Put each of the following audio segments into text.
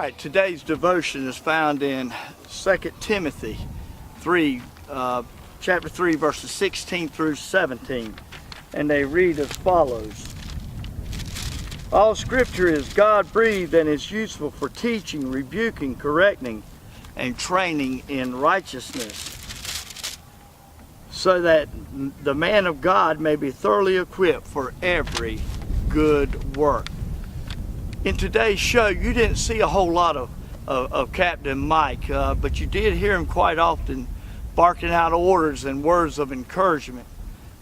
right, today's devotion is found in 2 Timothy 3, chapter 3, verses 16 through 17. And they read as follows. All scripture is God-breathed and is useful for teaching, rebuking, correcting, and training in righteousness, so that the man of God may be thoroughly equipped for every good work. In today's show, you didn't see a whole lot of Captain Mike, but you did hear him quite often barking out orders and words of encouragement.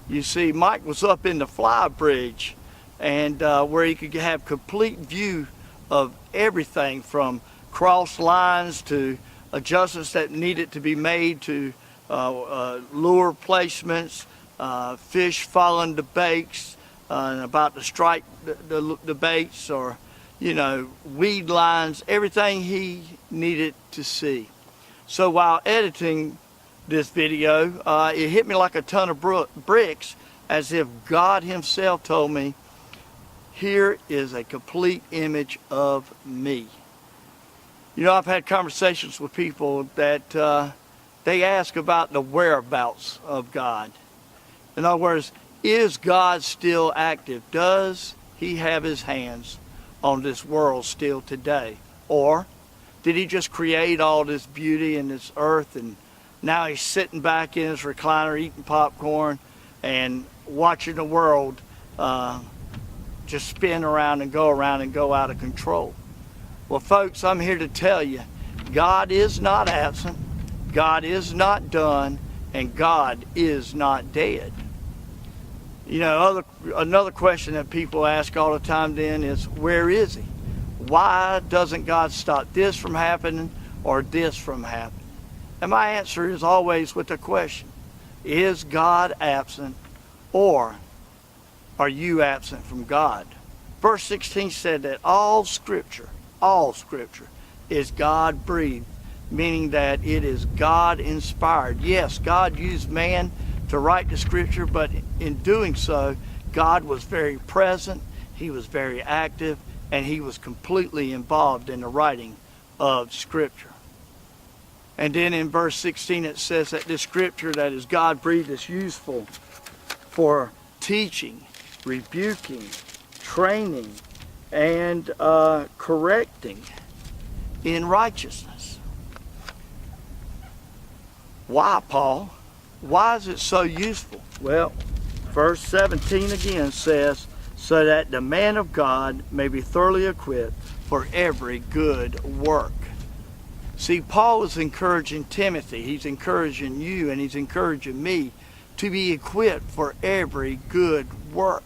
You see, Mike was up in the fly bridge, and where he could have complete view of everything from cross lines to adjustments that needed to be made to lure placements, fish following the baits, and about to strike the baits, or weed lines, everything he needed to see. So while editing this video, it hit me like a ton of bricks, as if God himself told me, here is a complete image of me. I've had conversations with people that they ask about the whereabouts of God. In other words, is God still active? Does he have his hands on this world still today? Or did he just create all this beauty in this earth and now he's sitting back in his recliner eating popcorn and watching the world just spin around and go out of control? Well, folks, I'm here to tell you, God is not absent, God is not done, and God is not dead. Another question that people ask all the time then is, where is he? Why doesn't God stop this from happening or this from happening? And my answer is always with a question. Is God absent, or are you absent from God? Verse 16 said that all scripture is God-breathed, meaning that it is God-inspired. Yes, God used man to write the scripture, but in doing so, God was very present, he was very active, and he was completely involved in the writing of scripture. And then in verse 16 it says that this scripture that is God-breathed is useful for teaching, rebuking, training, and correcting in righteousness. Why, Paul? Why is it so useful? Well, verse 17 again says, so that the man of God may be thoroughly equipped for every good work. See, Paul is encouraging Timothy, he's encouraging you, and he's encouraging me to be equipped for every good work.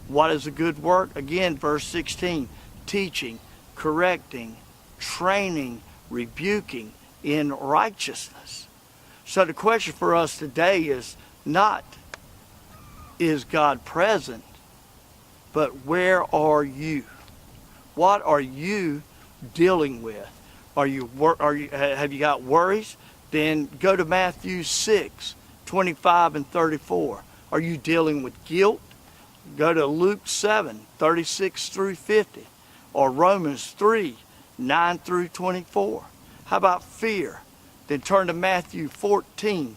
What is a good work? Again, verse 16, teaching, correcting, training, rebuking in righteousness. So the question for us today is not, is God present, but where are you? What are you dealing with? Have you got worries? Then go to Matthew 6, 25 and 34. Are you dealing with guilt? Go to Luke 7, 36 through 50. Or Romans 3, 9 through 24. How about fear? Then turn to Matthew 14,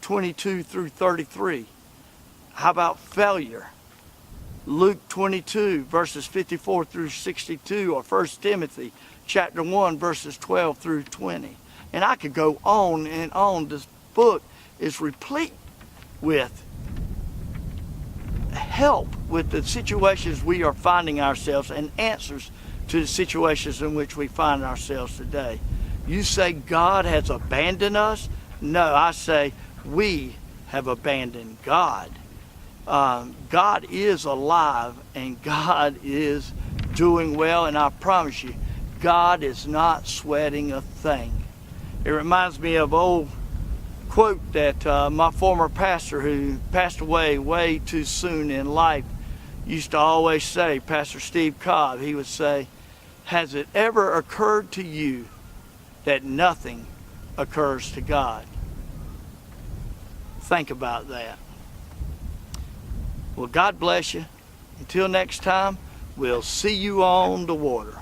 22 through 33. How about failure? Luke 22, verses 54 through 62, or 1 Timothy chapter 1, verses 12 through 20. And I could go on and on. This book is replete with help with the situations we are finding ourselves and answers to the situations in which we find ourselves today. You say God has abandoned us? No, I say we have abandoned God. God is alive and God is doing well, and I promise you, God is not sweating a thing. It reminds me of an old quote that my former pastor, who passed away way too soon in life, used to always say, Pastor Steve Cobb, he would say, has it ever occurred to you that nothing occurs to God? Think about that. Well, God bless you. Until next time, we'll see you on the water.